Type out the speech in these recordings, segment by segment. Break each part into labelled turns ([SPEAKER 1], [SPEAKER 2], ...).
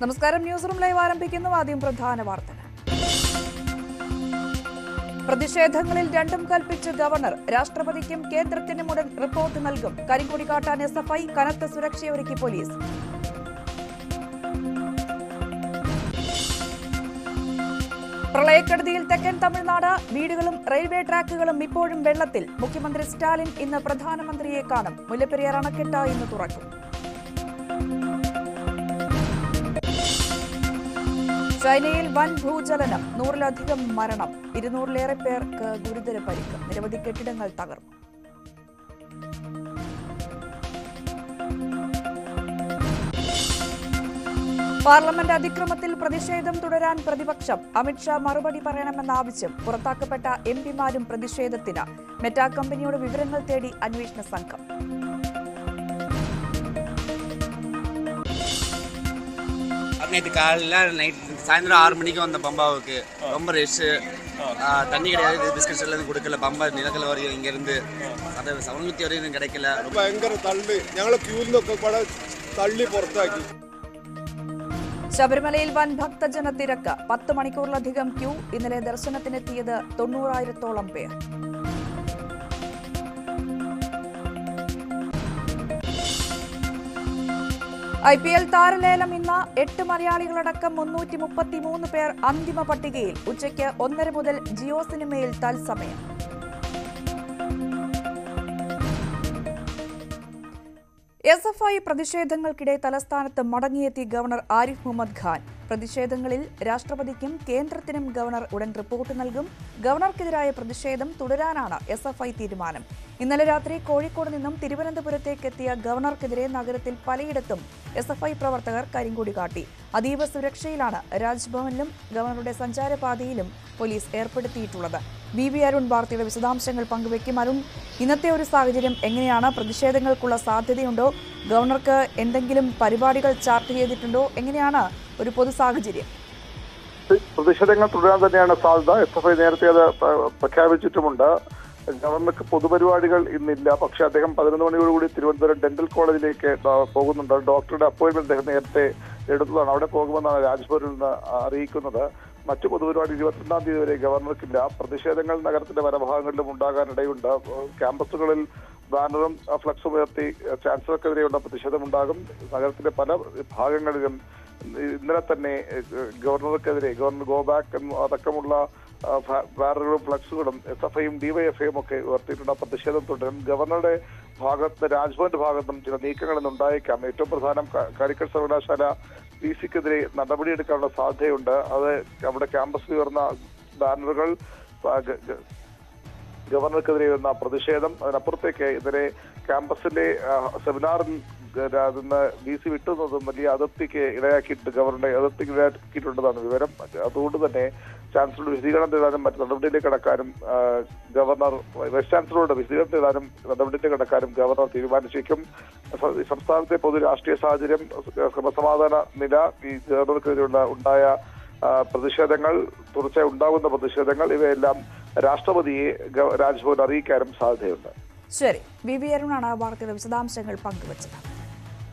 [SPEAKER 1] നമസ്കാരം. News room live ആരംഭിക്കുന്നു. ആദ്യം പ്രധാന വാർത്തകൾ. പ്രതിഷേധങ്ങളിൽ രണ്ടും കൽപ്പിച്ച് ഗവർണർ. രാഷ്ട്രപതിക്കും കേന്ദ്രത്തിനും ഉടൻ റിപ്പോർട്ട് നൽകും. കരിങ്കൊടി കാട്ടാൻ SFI. കനത്ത സുരക്ഷയൊരുക്കി പോലീസ്. പ്രളയക്കെടുതിയിൽ തെക്കൻ തമിഴ്നാട്. വീടുകളും റെയിൽവേ ട്രാക്കുകളും ഇപ്പോഴും വെള്ളത്തിൽ. മുഖ്യമന്ത്രി സ്റ്റാലിൻ ഇന്ന് പ്രധാനമന്ത്രിയെ കാണും. മുല്ലപ്പെരിയാർ അണക്കെട്ട് ഇന്ന് തുറക്കും. ചൈനയിൽ വൻ ഭൂചലനം. 100-ലധികം മരണം. 200-ലേറെ പേർക്ക് ഗുരുതര പരിക്ക്. നിരവധി കെട്ടിടങ്ങൾ തകർന്നു. പാർലമെന്റ് അതിക്രമത്തിൽ പ്രതിഷേധം തുടരാൻ പ്രതിപക്ഷം. അമിത്ഷാ മറുപടി പറയണമെന്ന ആവശ്യം. പുറത്താക്കപ്പെട്ട MPമാരും പ്രതിഷേധത്തിന്. മെറ്റാ കമ്പനിയോട് വിവരങ്ങൾ തേടി അന്വേഷണ സംഘം.
[SPEAKER 2] நேற்று காலையில் சாயந்தரம் 6 மணிக்கு வந்த பம்பாவுக்கு ரொம்ப ரஷ். தண்ணி கிடையாது, பிஸ்கட்ஸ் எல்லாம் கொடுக்கல. பம்பா நிலக்கல் வரையும் இங்கேருந்து അത് സൗന്ദര്യ വരെയും கிடைக்கல.
[SPEAKER 3] ഭയങ്കര തള്ളി. ഞങ്ങൾ ക്യൂവിൽ നിന്നൊക്കെ തള്ളി പുറത്താക്കി.
[SPEAKER 1] ശബരിമലയിൽ വൻ ഭക്തജന തിരക്ക്. 10 മണിക്കൂറിലധികം ക്യൂ. ഇന്നലെ ദർശനത്തിനെത്തിയത് 90,000-ഓളം പേർ. IPL താരലേലം ഇന്ന്. 8 മലയാളികളടക്കം 333 പേർ അന്തിമ പട്ടികയിൽ. ഉച്ചയ്ക്ക് 1:30 മുതൽ ജിയോ സിനിമയിൽ തത്സമയം. SFI പ്രതിഷേധങ്ങൾക്കിടെ തലസ്ഥാനത്ത് മടങ്ങിയെത്തി ഗവർണർ ആരിഫ് മുഹമ്മദ് ഖാൻ. പ്രതിഷേധങ്ങളിൽ രാഷ്ട്രപതിക്കും കേന്ദ്രത്തിനും ഗവർണർ ഉടൻ റിപ്പോർട്ട് നൽകും. ഗവർണർക്കെതിരായ പ്രതിഷേധം തുടരാനാണ് SFI തീരുമാനം. ഇന്നലെ രാത്രി കോഴിക്കോട് നിന്നും തിരുവനന്തപുരത്തേക്ക് എത്തിയ ഗവർണർക്കെതിരെ നഗരത്തിൽ പലയിടത്തും SFI പ്രവർത്തകർ കരിങ്കൊടി കാട്ടി. അതീവ സുരക്ഷയിലാണ് രാജ്ഭവനിലും ഗവർണറുടെ സഞ്ചാരപാതയിലും പോലീസ് ഏർപ്പെടുത്തിയിട്ടുള്ളത്. VV അരുൺ വാർത്തയുടെ വിശദാംശങ്ങൾ പങ്കുവയ്ക്കും. അരുൺ, ഇന്നത്തെ ഒരു സാഹചര്യം എങ്ങനെയാണ്? പ്രതിഷേധങ്ങൾക്കുള്ള സാധ്യതയുണ്ടോ? ഗവർണർക്ക് എന്തെങ്കിലും പരിപാടികൾ ചാർട്ട് ചെയ്തിട്ടുണ്ടോ? എങ്ങനെയാണ് ഒരു പൊതു സാഹചര്യം?
[SPEAKER 3] പ്രതിഷേധങ്ങൾ തുടരാൻ തന്നെയാണ് സാധ്യത. SFI നേരത്തെ അത് പ്രഖ്യാപിച്ചിട്ടുമുണ്ട്. ഗവർണർക്ക് പൊതുപരിപാടികൾ ഇന്നില്ല. പക്ഷെ അദ്ദേഹം 11 മണിയോടുകൂടി തിരുവനന്തപുരം ഡെന്റൽ കോളേജിലേക്ക് പോകുന്നുണ്ട്. ഡോക്ടറുടെ അപ്പോയിന്റ്മെന്റ് അദ്ദേഹം നേരത്തെ എടുത്തതാണ്. അവിടെ പോകുമെന്നാണ് രാജ്ഭവനിൽ നിന്ന് അറിയിക്കുന്നത്. മറ്റു പൊതുപരിപാടി 22-ാം തീയതി വരെ ഗവർണർക്കില്ല. പ്രതിഷേധങ്ങൾ നഗരത്തിന്റെ പല ഭാഗങ്ങളിലും ഉണ്ടാകാനിടയുണ്ട്. ക്യാമ്പസുകളിൽ ബാനറും ഫ്ലക്സും ഉയർത്തി ചാൻസലർക്കെതിരെയുള്ള പ്രതിഷേധമുണ്ടാകും. നഗരത്തിന്റെ പല ഭാഗങ്ങളിലും ഇന്നലെ തന്നെ ഗവർണർക്കെതിരെ ഗവർണർ ഗോ ബാക്ക് അടക്കമുള്ള ബാനറുകളും ഫ്ലക്സുകളും SFIയും DYFIയും ഒക്കെ ഉയർത്തിയിട്ടുള്ള പ്രതിഷേധം തുടരും. ഗവർണറുടെ ഭാഗത്ത് രാജ്ഭവന്റെ ഭാഗത്തും ചില നീക്കങ്ങൾ ഇന്നുണ്ടായേക്കാം. ഏറ്റവും പ്രധാനം കാലിക്കറ്റ് സർവകലാശാല VCക്കെതിരെ നടപടിയെടുക്കാനുള്ള സാധ്യതയുണ്ട്. അത് അവിടെ ക്യാമ്പസിൽ ഉയർന്ന ബാനറുകൾ ഗവർണർക്കെതിരെ വരുന്ന പ്രതിഷേധം. അതിനപ്പുറത്തേക്ക് ഇന്നലെ ക്യാമ്പസിന്റെ സെമിനാറിൽ നിന്ന് VC വിട്ടുന്നതും വലിയ അതിർത്തിക്ക് ഇടയാക്കിയിട്ട് ഗവർണറെ അതിർത്തിക്ക് ഇടയാക്കിയിട്ടുണ്ടെന്നാണ് വിവരം. അതുകൊണ്ട് തന്നെ ചാൻസലറുടെ വിശദീകരണം തേടാനും മറ്റു നടപടിയിലേക്ക് കടക്കാനും ഗവർണർ വൈസ് ചാൻസലറുടെ വിശദീകരണം തേടാനും നടപടിയിലേക്ക് കടക്കാനും ഗവർണർ തീരുമാനിച്ചേക്കും. സംസ്ഥാനത്തെ പൊതു രാഷ്ട്രീയ സാഹചര്യം, ക്രമസമാധാന നില, ഈ ഗവർണർക്കെതിരെയുള്ള ഉണ്ടായ പ്രതിഷേധങ്ങൾ, തുടർച്ചയായി ഉണ്ടാകുന്ന പ്രതിഷേധങ്ങൾ, ഇവയെല്ലാം രാഷ്ട്രപതിയെ രാജ്ഭവൻ അറിയിക്കാനും സാധ്യതയുണ്ട്.
[SPEAKER 1] ശരി, VV അരുണാണ് വാർത്തയുടെ വിശദാംശങ്ങൾ പങ്കുവച്ചത്.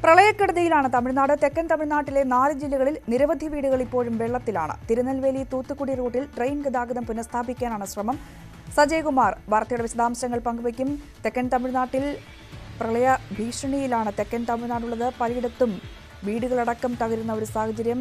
[SPEAKER 1] പ്രളയക്കെടുതിയിലാണ് തമിഴ്നാട്. തെക്കൻ തമിഴ്നാട്ടിലെ 4 ജില്ലകളിൽ നിരവധി വീടുകൾ ഇപ്പോഴും വെള്ളത്തിലാണ്. തിരുനെൽവേലി തൂത്തുക്കുടി റൂട്ടിൽ ട്രെയിൻ ഗതാഗതം പുനഃസ്ഥാപിക്കാനാണ് ശ്രമം. സജയകുമാർ വാർത്തയുടെ വിശദാംശങ്ങൾ പങ്കുവയ്ക്കും. തെക്കൻ തമിഴ്നാട്ടിൽ പ്രളയ ഭീഷണിയിലാണ് തെക്കൻ തമിഴ്നാടുള്ളത്. പലയിടത്തും വീടുകളടക്കം തകരുന്ന ഒരു സാഹചര്യം.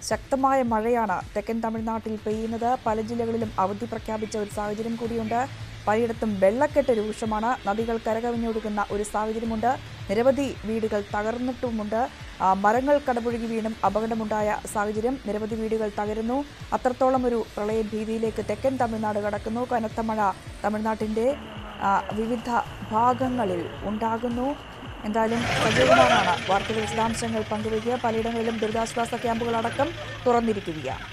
[SPEAKER 1] ശക്തമായ മഴയാണ് തെക്കൻ തമിഴ്നാട്ടിൽ പെയ്യുന്നത്. പല ജില്ലകളിലും അവധി പ്രഖ്യാപിച്ച ഒരു സാഹചര്യം കൂടിയുണ്ട്. പലയിടത്തും വെള്ളക്കെട്ട് രൂക്ഷമാണ്. നദികൾ കരകവിഞ്ഞൊഴുകുന്ന ഒരു സാഹചര്യമുണ്ട്. നിരവധി വീടുകൾ തകർന്നിട്ടുമുണ്ട്. മരങ്ങൾ കടപുഴകി വീണും അപകടമുണ്ടായ സാഹചര്യം. നിരവധി വീടുകൾ തകരുന്നു. അത്രത്തോളം ഒരു പ്രളയഭീതിയിലേക്ക് തെക്കൻ തമിഴ്നാട് കടക്കുന്നു. കനത്ത മഴ തമിഴ്നാട്ടിൻ്റെ വിവിധ ഭാഗങ്ങളിൽ ഉണ്ടാകുന്നു. എന്തായാലും സജീവമാണ് വാർത്തയുടെ വിശദാംശങ്ങൾ പങ്കുവയ്ക്കുക. പലയിടങ്ങളിലും ദുരിതാശ്വാസ ക്യാമ്പുകളടക്കം തുറന്നിരിക്കുകയാണ്.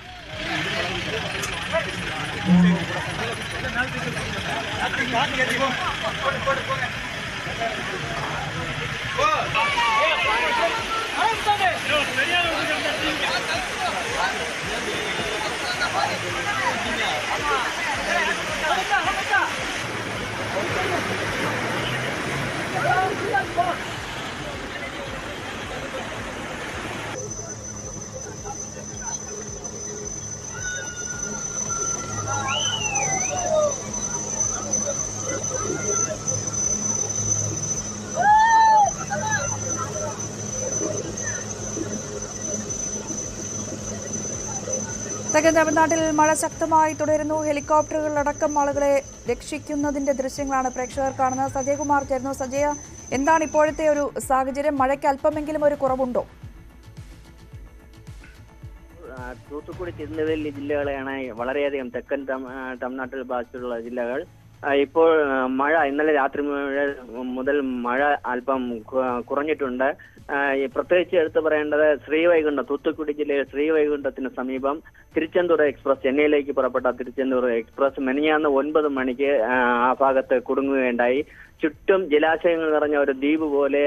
[SPEAKER 1] തെക്കൻ തമിഴ്നാട്ടിൽ മഴ ശക്തമായി തുടരുന്നു. ഹെലികോപ്റ്ററുകളടക്കം ആളുകളെ രക്ഷിക്കുന്നതിന്റെ ദൃശ്യങ്ങളാണ് പ്രേക്ഷകർ കാണുന്നത്. സജയകുമാർ ചേർന്നു. സജയ, എന്താണ് ഇപ്പോഴത്തെ ഒരു സാഹചര്യം? മഴയ്ക്ക് അല്പമെങ്കിലും ഒരു കുറവുണ്ടോ?
[SPEAKER 4] തൂത്തുക്കുടി, തിരുനെൽവേലി ജില്ലകളെയാണ് വളരെയധികം തെക്കൻ തമിഴ്നാട്ടിൽ ബാധിച്ചിട്ടുള്ള ജില്ലകൾ. ഇപ്പോൾ മഴ ഇന്നലെ രാത്രി മുതൽ മഴ അല്പം കുറഞ്ഞിട്ടുണ്ട്. പ്രത്യേകിച്ച് എടുത്തു പറയേണ്ടത് ശ്രീവൈകുണ്ഠം, തൂത്തുക്കുടി ജില്ലയിലെ ശ്രീവൈകുണ്ഠത്തിന് സമീപം തിരുച്ചെന്തൂർ എക്സ്പ്രസ്, ചെന്നൈയിലേക്ക് പുറപ്പെട്ട തിരുച്ചെന്തൂർ എക്സ്പ്രസ് മെനഞ്ഞാന്ന് 9 മണിക്ക് ആ ഭാഗത്ത് കുടുങ്ങുകയുണ്ടായി. ചുറ്റും ജലാശയങ്ങൾ നിറഞ്ഞ ഒരു ദ്വീപ് പോലെ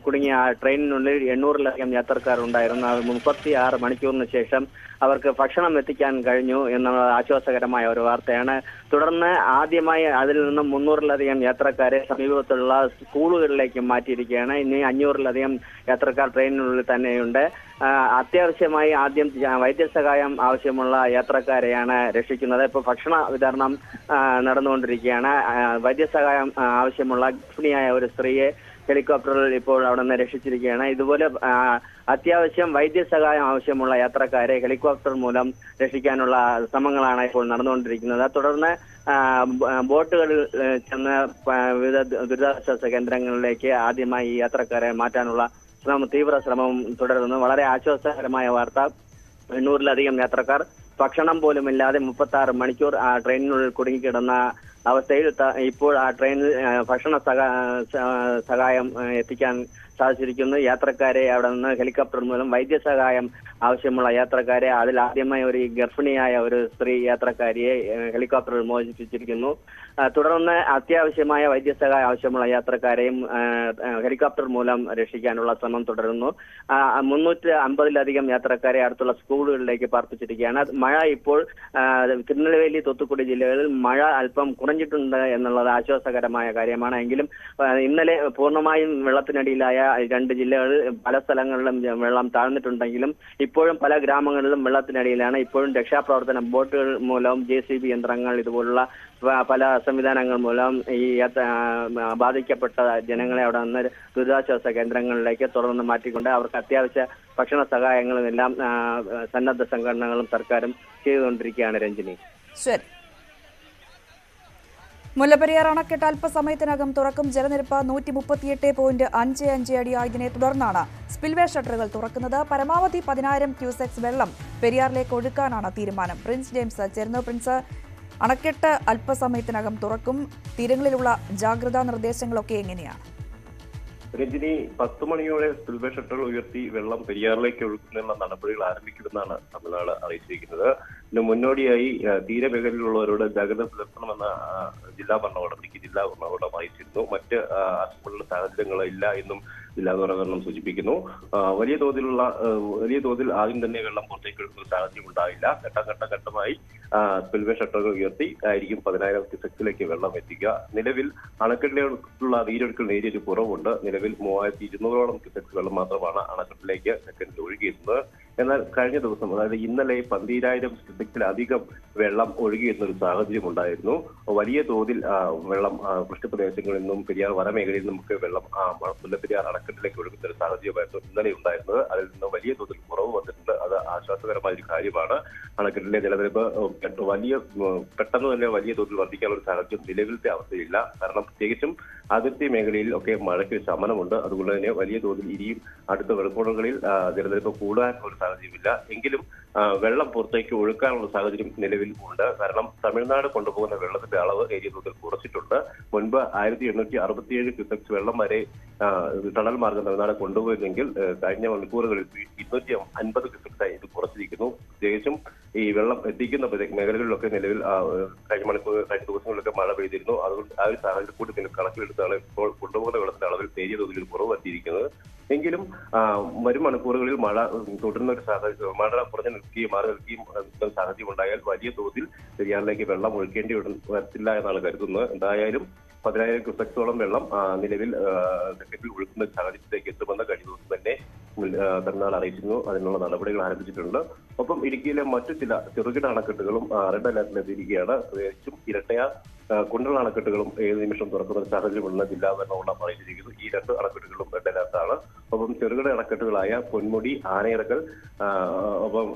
[SPEAKER 4] കുടുങ്ങിയ ആ ട്രെയിനിനുള്ളിൽ 800-ലധികം യാത്രക്കാരുണ്ടായിരുന്നു. 36 മണിക്കൂറിന് ശേഷം അവർക്ക് ഭക്ഷണം എത്തിക്കാൻ കഴിഞ്ഞു എന്നുള്ളത് ആശ്വാസകരമായ ഒരു വാർത്തയാണ്. തുടർന്ന് ആദ്യമായി അതിൽ നിന്നും 300-ലധികം യാത്രക്കാരെ സമീപത്തുള്ള സ്കൂളുകളിലേക്ക് മാറ്റിയിരിക്കുകയാണ്. ഇനി 500-ലധികം യാത്രക്കാർ ട്രെയിനിനുള്ളിൽ തന്നെയുണ്ട്. അത്യാവശ്യമായി ആദ്യം വൈദ്യസഹായം ആവശ്യമുള്ള യാത്രക്കാരെയാണ് രക്ഷിക്കുന്നത്. ഇപ്പോൾ ഭക്ഷണ വിതരണം നടന്നുകൊണ്ടിരിക്കുകയാണ്. വൈദ്യസഹായം ആവശ്യമുള്ള ഗർഭിണിയായ ഒരു സ്ത്രീയെ ഹെലികോപ്റ്ററിൽ ഇപ്പോൾ അവിടെ നിന്ന് രക്ഷിച്ചിരിക്കുകയാണ്. ഇതുപോലെ അത്യാവശ്യം വൈദ്യസഹായം ആവശ്യമുള്ള യാത്രക്കാരെ ഹെലികോപ്റ്റർ മൂലം രക്ഷിക്കാനുള്ള ശ്രമങ്ങളാണ് ഇപ്പോൾ നടന്നുകൊണ്ടിരിക്കുന്നത്. തുടർന്ന് ബോട്ടുകളിൽ ചെന്ന് വിവിധ ദുരിതാശ്വാസ കേന്ദ്രങ്ങളിലേക്ക് ആദ്യമായി ഈ യാത്രക്കാരെ മാറ്റാനുള്ള തീവ്ര ശ്രമം തുടരുന്നു. വളരെ ആശ്വാസകരമായ വാർത്ത, 800-ലധികം യാത്രക്കാർ ഭക്ഷണം പോലും ഇല്ലാതെ 36 മണിക്കൂർ ആ ട്രെയിനിനുള്ളിൽ കുടുങ്ങിക്കിടന്ന അവസ്ഥയിൽ ഇപ്പോൾ ആ ട്രെയിനിൽ ഭക്ഷണ സഹായം എത്തിക്കാൻ സാധിച്ചിരിക്കുന്നു. യാത്രക്കാരെ അവിടെ നിന്ന് ഹെലികോപ്റ്റർ മൂലം വൈദ്യസഹായം ആവശ്യമുള്ള യാത്രക്കാരെ, അതിൽ ആദ്യമായി ഒരു ഗർഭിണിയായ ഒരു സ്ത്രീ യാത്രക്കാരിയെ ഹെലികോപ്റ്ററിൽ മോചിപ്പിച്ചിരിക്കുന്നു. തുടർന്ന് അത്യാവശ്യമായ വൈദ്യസഹായം ആവശ്യമുള്ള യാത്രക്കാരെയും ഹെലികോപ്റ്റർ മൂലം രക്ഷിക്കാനുള്ള ശ്രമം തുടരുന്നു. 350-ലധികം യാത്രക്കാരെ അടുത്തുള്ള സ്കൂളുകളിലേക്ക് പാർപ്പിച്ചിരിക്കുകയാണ്. മഴ ഇപ്പോൾ തിരുനെൽവേലി, തൂത്തുക്കുടി ജില്ലകളിൽ മഴ അല്പം കുറഞ്ഞിട്ടുണ്ട് എന്നുള്ളത് ആശ്വാസകരമായ കാര്യമാണ്. എങ്കിലും ഇന്നലെ പൂർണ്ണമായും വെള്ളത്തിനടിയിലായ 2 ജില്ലകളിൽ പല സ്ഥലങ്ങളിലും വെള്ളം താഴ്ന്നിട്ടുണ്ടെങ്കിലും ഇപ്പോഴും പല ഗ്രാമങ്ങളിലും വെള്ളത്തിനടിയിലാണ്. ഇപ്പോഴും രക്ഷാപ്രവർത്തനം ബോട്ടുകൾ മൂലം, JCB യന്ത്രങ്ങൾ, ഇതുപോലുള്ള പല സംവിധാനങ്ങൾ മൂലം ഈ ബാധിക്കപ്പെട്ട ജനങ്ങളെ അവിടെ നിന്ന് ദുരിതാശ്വാസ കേന്ദ്രങ്ങളിലേക്ക് തുടർന്ന് മാറ്റിക്കൊണ്ട് അവർക്ക് അത്യാവശ്യ ഭക്ഷണ സഹായങ്ങളും എല്ലാം സന്നദ്ധ സംഘടനകളും സർക്കാരും ചെയ്തുകൊണ്ടിരിക്കുകയാണ്. രഞ്ജിനി,
[SPEAKER 1] ശരി. മുല്ലപ്പെരിയാർ അണക്കെട്ട് അല്പസമയത്തിനകം തുറക്കും. ജലനിരപ്പ് 138.55 അടിയായതിനെ തുടർന്നാണ് സ്പിൽവേ ഷട്ടറുകൾ തുറക്കുന്നത്. പരമാവധി 10,000 ക്യൂസെക്സ് വെള്ളം പെരിയാറിലേക്ക് ഒഴുക്കാനാണ് തീരുമാനം. പ്രിൻസ് ജെയിംസ് ചേർന്നു. പ്രിൻസ്, അണക്കെട്ട് അല്പസമയത്തിനകം തുറക്കും. തീരങ്ങളിലുള്ള ജാഗ്രതാ നിർദ്ദേശങ്ങളൊക്കെ എങ്ങനെയാണ്?
[SPEAKER 5] രഞ്ജിനി, 10 മണിയോടെ സ്പിൽവേ ഷട്ടർ ഉയർത്തി വെള്ളം പെരിയാറിലേക്ക് ഒഴുക്കുന്നതിനുള്ള നടപടികൾ ആരംഭിക്കുമെന്നാണ് തമിഴ്നാട് അറിയിച്ചിരിക്കുന്നത്. ഇതിന് മുന്നോടിയായി തീരമേഖലയിലുള്ളവരോട് ജാഗ്രത പുലർത്തണമെന്ന ജില്ലാ ഭരണകൂടം, ഇടുക്കി ജില്ലാ ഭരണകൂടം അറിയിച്ചിരുന്നു. മറ്റ് ആശങ്കകളുടെ സാഹചര്യങ്ങൾ ഇല്ല എന്നും ജില്ലാ ഭരണകൂടം സൂചിപ്പിക്കുന്നു. വലിയ തോതിൽ ആദ്യം തന്നെ വെള്ളം പുറത്തേക്ക് എടുക്കുന്ന സാഹചര്യം ഉണ്ടായില്ല. ഘട്ടമായി സ്പിൽവേ ഷട്ടറുകൾ ഉയർത്തി ആയിരിക്കും 10,000 ക്യൂസെക്സിലേക്ക് വെള്ളം എത്തിക്കുക. നിലവിൽ അണക്കെട്ടിലേക്കുള്ള നീരൊഴുക്കിൽ നേരിയൊരു കുറവുണ്ട്. നിലവിൽ 3,200ഓളം ക്യൂസെക്സ് വെള്ളം മാത്രമാണ് അണക്കെട്ടിലേക്ക് സെക്കൻഡിൽ ഒഴുകിയിരുന്നത്. എന്നാൽ കഴിഞ്ഞ ദിവസം, അതായത് ഇന്നലെ 12,000 ക്യൂസെക്സിലധികം വെള്ളം ഒഴുകിയിരുന്ന ഒരു സാഹചര്യം ഉണ്ടായിരുന്നു. വലിയ തോതിൽ വെള്ളം വൃഷ്ടിപ്രദേശങ്ങളിൽ നിന്നും പെരിയാർ വനമേഖലയിൽ നിന്നൊക്കെ വെള്ളം മുല്ലപ്പെരിയാർ അണക്കെട്ടിലേക്ക് ഒഴുകുന്ന ഒരു സാഹചര്യമായിരുന്നു ഇന്നലെ ഉണ്ടായിരുന്നത്. അതിൽ നിന്ന് വലിയ തോതിൽ കുറവ് വന്നിട്ടുണ്ട്. അത് ആശ്വാസകരമായ ഒരു കാര്യമാണ്. അണക്കെട്ടിലെ ജലനിരപ്പ് പെട്ടെന്ന് തന്നെ വലിയ തോതിൽ വർദ്ധിക്കാനുള്ള ഒരു സാഹചര്യം നിലവിലത്തെ അവസ്ഥയില്ല. കാരണം പ്രത്യേകിച്ചും അതിർത്തി മേഖലയിൽ ഒക്കെ മഴയ്ക്ക് ശമനമുണ്ട്. അതുകൊണ്ട് തന്നെ വലിയ തോതിൽ ഇനിയും അടുത്ത വെളുപ്പുകളിൽ ജലനിരപ്പ് കൂടാനുള്ള സാഹചര്യമില്ല. എങ്കിലും വെള്ളം പുറത്തേക്ക് ഒഴുക്കാനുള്ള സാഹചര്യം നിലവിൽ ഉണ്ട്. കാരണം തമിഴ്നാട് കൊണ്ടുപോകുന്ന വെള്ളത്തിന്റെ അളവ് ഏരിയ തോതിൽ കുറച്ചിട്ടുണ്ട്. മുൻപ് 1,867 ക്യൂസെക്സ് വെള്ളം വരെ ടണൽ മാർഗം തമിഴ്നാട് കൊണ്ടുപോയിരുന്നെങ്കിൽ കഴിഞ്ഞ മണിക്കൂറുകളിൽ 250 ക്യൂസെക്സായി ഇത് കുറച്ചിരിക്കുന്നു. പ്രത്യേകിച്ചും ഈ വെള്ളം എത്തിക്കുന്ന മേഖലകളിലൊക്കെ നിലവിൽ കഴിഞ്ഞ ദിവസങ്ങളിലൊക്കെ മഴ പെയ്തിരുന്നു. അതുകൊണ്ട് ആ ഒരു സാഹചര്യം കൂടി കണക്കിലെടുത്താണ് ഇപ്പോൾ കൊണ്ടുപോകുന്ന വെള്ളത്തിന്റെ അളവിൽ നേരിയ തോതിൽ കുറവ് വരുത്തിയിരിക്കുന്നത്. എങ്കിലും വരും മണിക്കൂറുകളിൽ മഴ തുടരുന്ന ഒരു സാഹചര്യം, മഴ കുറഞ്ഞു നിൽക്കുകയും മാറി നിൽക്കുകയും സാഹചര്യം ഉണ്ടായാൽ വലിയ തോതിൽ പെരിയാറിലേക്ക് വെള്ളം ഒഴുക്കേണ്ടി വരത്തില്ല എന്നാണ് കരുതുന്നത്. എന്തായാലും 10,000 ക്യൂസെക്സോളം വെള്ളം നിലവിൽ സെക്കൻഡിൽ ഒഴുക്കുന്ന സാഹചര്യത്തിലേക്ക് എത്തുമെന്ന് കഴിഞ്ഞ ദിവസം തന്നെ തമിഴ്നാട് അറിയിച്ചിരുന്നു. അതിനുള്ള നടപടികൾ ആരംഭിച്ചിട്ടുണ്ട്. ഒപ്പം ഇടുക്കിയിലെ മറ്റു ചില ചെറുകിട അണക്കെട്ടുകളും റെഡ് അലർട്ടിലെത്തിയിരിക്കുകയാണ്. പ്രത്യേകിച്ചും ഇരട്ടയാർ, കുണ്ടള അണക്കെട്ടുകളും ഏത് നിമിഷം തുറക്കുന്ന സാഹചര്യമുള്ള ജില്ലാ ഭരണകൂടം അറിയിച്ചിരിക്കുന്നു. ഈ രണ്ട് അണക്കെട്ടുകളും റെഡ് അലർട്ടാണ്. ഒപ്പം ചെറുകിട അണക്കെട്ടുകളായ പൊന്മുടി, ആനയിറക്കൽ, ഒപ്പം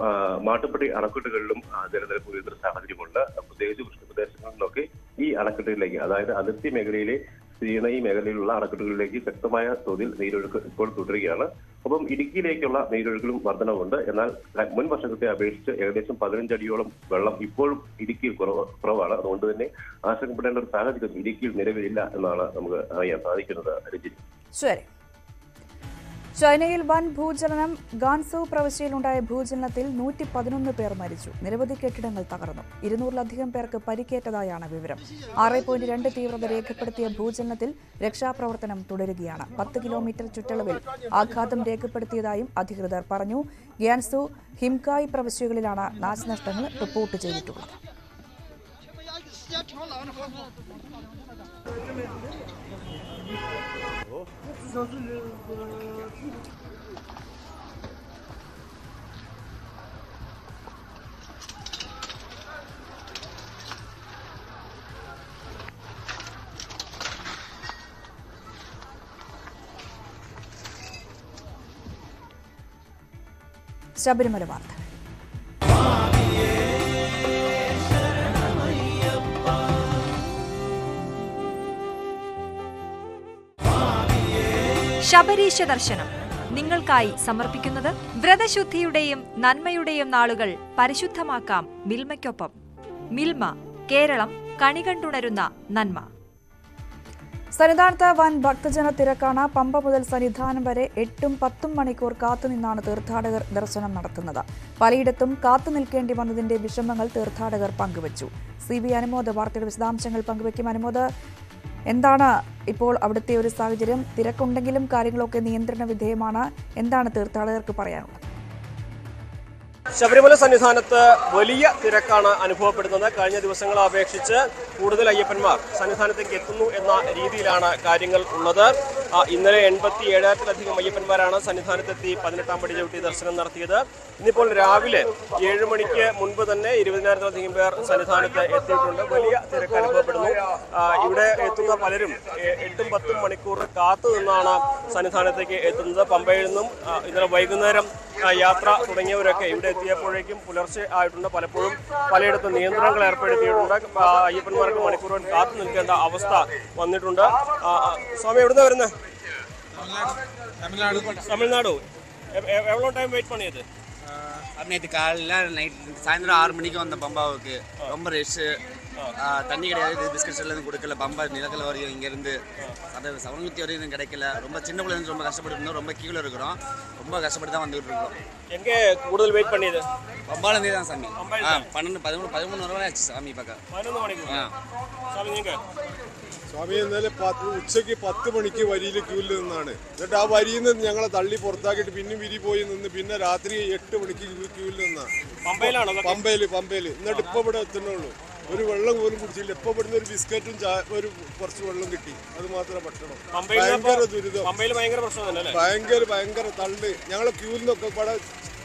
[SPEAKER 5] മാട്ടുപ്പെട്ടി അണക്കെട്ടുകളിലും ജലനിരപ്പ് ഉയർന്ന സാഹചര്യമുണ്ട്. പ്രത്യേകിച്ച് വൃഷ്ടിപ്രദേശങ്ങളിലൊക്കെ ഈ അണക്കെട്ടുകളിലേക്ക്, അതായത് അതിർത്തി മേഖലയിലെ ശ്രീണയി മേഖലയിലുള്ള അണക്കെട്ടുകളിലേക്ക് ശക്തമായ തോതിൽ നീരൊഴുക്ക് ഇപ്പോൾ തുടരുകയാണ്. ഒപ്പം ഇടുക്കിയിലേക്കുള്ള നീരൊഴുക്കിലും വർധനവുണ്ട്. എന്നാൽ മുൻ വർഷത്തെ അപേക്ഷിച്ച് ഏകദേശം 15 അടിയോളം വെള്ളം ഇപ്പോഴും ഇടുക്കിയിൽ കുറവാണ്. അതുകൊണ്ട് തന്നെ ആശങ്കപ്പെടേണ്ട ഒരു സാഹചര്യം ഇടുക്കിയിൽ നിലവിലില്ല എന്നാണ് നമുക്ക് അറിയാൻ സാധിക്കുന്നത്. രഞ്ജിനി,
[SPEAKER 1] ശരി. ചൈനയിൽ വൻ ഭൂചലനം. ഗാൻസു പ്രവിശ്യയിലുണ്ടായ ഭൂചലനത്തിൽ 111 പേർ മരിച്ചു. നിരവധി കെട്ടിടങ്ങൾ തകർന്നു. 200-ലധികം പേർക്ക് പരിക്കേറ്റതായാണ് വിവരം. 6.2 തീവ്രത രേഖപ്പെടുത്തിയ ഭൂചലനത്തിൽ രക്ഷാപ്രവർത്തനം തുടരുകയാണ്. 10 കിലോമീറ്റർ ചുറ്റളവിൽ ആഘാതം രേഖപ്പെടുത്തിയതായും അധികൃതർ പറഞ്ഞു. ഗ്യാൻസു, ഹിംകായ് പ്രവിശ്യകളിലാണ് നാശനഷ്ടങ്ങൾ റിപ്പോർട്ട് ചെയ്തിട്ടുള്ളത്. ശബരിമല വാർത്ത.
[SPEAKER 6] ശബരീശ ദർശനം നിങ്ങൾക്കായി സമർപ്പിക്കുന്നത് വ്രതശുദ്ധിയുടെയും നന്മയുടെയും നാളുകൾ പരിശുദ്ധമാക്കാം മിൽമയ്ക്കൊപ്പം. മിൽമ, കേരളം കണികണ്ടുണരുന്ന നന്മ.
[SPEAKER 1] സന്നിധാനത്ത് വൻ ഭക്തജന തിരക്കാണ്. പമ്പ മുതൽ സന്നിധാനം വരെ 8-10 മണിക്കൂർ കാത്തുനിന്നാണ് തീർത്ഥാടകർ ദർശനം നടത്തുന്നത്. പലയിടത്തും കാത്തുനിൽക്കേണ്ടി വന്നതിന്റെ വിഷമങ്ങൾ തീർത്ഥാടകർ പങ്കുവച്ചു. CB അനുമോദ് വാർത്തയുടെ വിശദാംശങ്ങൾ പങ്കുവയ്ക്കും. അനുമോദ്, എന്താണ് ഇപ്പോൾ അവിടുത്തെ ഒരു സാഹചര്യം? തിരക്കുണ്ടെങ്കിലും കാര്യങ്ങളൊക്കെ നിയന്ത്രണ വിധേയമാണ്. എന്താണ് തീർത്ഥാടകർക്ക് പറയാനുള്ളത്?
[SPEAKER 7] ശബരിമല സന്നിധാനത്ത് വലിയ തിരക്കാണ് അനുഭവപ്പെടുന്നത്. കഴിഞ്ഞ ദിവസങ്ങളെ അപേക്ഷിച്ച് കൂടുതൽ അയ്യപ്പന്മാർ സന്നിധാനത്തേക്ക് എത്തുന്നു എന്ന രീതിയിലാണ് കാര്യങ്ങൾ ഉള്ളത്. ഇന്നലെ 87,000-ലധികം അയ്യപ്പന്മാരാണ് സന്നിധാനത്തെത്തി 18-ാം പടി ചവിട്ടി ദർശനം നടത്തിയത്. ഇന്നിപ്പോൾ രാവിലെ 7 മണിക്ക് മുൻപ് തന്നെ 20,000-ലധികം പേർ സന്നിധാനത്ത് എത്തിയിട്ടുണ്ട്. വലിയ തിരക്ക് അനുഭവപ്പെടുന്നു. ഇവിടെ എത്തുന്ന പലരും 8-10 മണിക്കൂർ കാത്തു നിന്നാണ് സന്നിധാനത്തേക്ക് എത്തുന്നത്. പമ്പയിൽ നിന്നും ഇന്നലെ വൈകുന്നേരം യാത്ര തുടങ്ങിയവരൊക്കെ ഇവിടെ എത്തിയപ്പോഴേക്കും പുലർച്ചെ ആയിട്ടുണ്ട്. പലപ്പോഴും പലയിടത്തും നിയന്ത്രണങ്ങൾ ഏർപ്പെടുത്തിയിട്ടുണ്ട്. അയ്യപ്പന്മാർക്ക് മണിക്കൂറുകൾ കാത്തു നിൽക്കേണ്ട അവസ്ഥ വന്നിട്ടുണ്ട്. സ്വാമി എവിടുന്ന വരുന്നത്? തമിഴ്നാട്. எவ்வளோ டைம் வெயிட் பண்ணியது?
[SPEAKER 2] நேற்று காலையில் சாயந்தரம் 6 மணிக்கு வந்த பம்பாவுக்கு. ரொம்ப ரஷ்ஷு, தண்ணி கிடையாது, பிஸ்கட்ஸ் எல்லாம் கொடுக்கல. பம்பா நிலக்கல் வரையும் இங்கேருந்து அதை சவன்குத்தி வரையும் கிடைக்கல. ரொம்ப சின்ன பிள்ளைங்க ரொம்ப கஷ்டப்பட்டு இருந்தோம். ரொம்ப கீழே இருக்கிறோம். ரொம்ப கஷ்டப்பட்டு தான் வந்துகிட்டு இருக்கோம்.
[SPEAKER 7] எங்கே கூடுதல் வெயிட் பண்ணியது?
[SPEAKER 2] பம்பாலேருந்தே தான் சாமி. 13 വരെ ആச்சு சாமி பார்க்க.
[SPEAKER 7] 11 മണിക്കൂർ. സ്വാമി നിങ്ങൾ?
[SPEAKER 8] സ്വാമി ഇന്നലെ ഉച്ചയ്ക്ക് 10 മണിക്ക് വരിയിൽ ക്യൂവിൽ നിന്നാണ്. എന്നിട്ട് ആ വരിയിൽ നിന്ന് ഞങ്ങളെ തള്ളി പുറത്താക്കിയിട്ട് പിന്നെ വിരി പോയി നിന്ന് പിന്നെ രാത്രി 8 മണിക്ക് ക്യൂവിൽ നിന്നാണ്. പമ്പയിൽ. എന്നിട്ട് ഇപ്പൊ ഇവിടെ എത്തുന്നുള്ളൂ. ഒരു വെള്ളം പോലും കുടിച്ചില്ല. ഇപ്പൊ ഇവിടുന്ന് ഒരു ബിസ്ക്കറ്റും ഒരു കുറച്ച് വെള്ളം കിട്ടി. അത് മാത്രമേ പറ്റണം. ഭയങ്കര ദുരിതം, ഭയങ്കര തള്ളി. ഞങ്ങളെ ക്യൂവിൽ നിന്നൊക്കെ ഇവിടെ